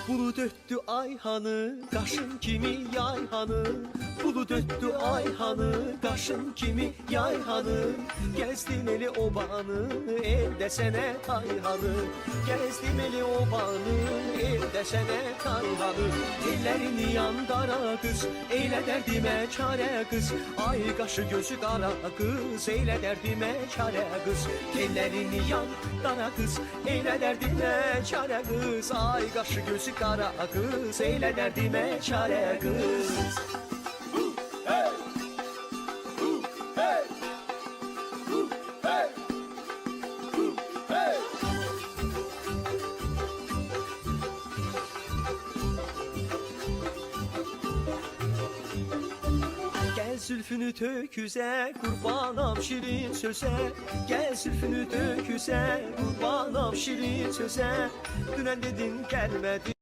Bulut öttü ayhanı, kaşın kimi yayhanı. Bulut öttü ayhanı, kaşın kimi yayhanı. Gezdim eli obanı, el desene tayhanı. Gezdim eli obanı, el desene tayhanı. Ellerini yandara kız, eyle derdime çare kız. Ay kaşı gözü kara kız, eyle derdime çare kız. Ellerini yandara kız, eyle derdime çare kız. Ay kaşı gözü kara kız, eyle derdime çare kız. Hey! Hey! Hey! Hey! Gel zülfünü töküze, kurbanam şirin söze. Gel zülfünü töküze, kurbanam şirin söze. Dünen dedin gelmedin.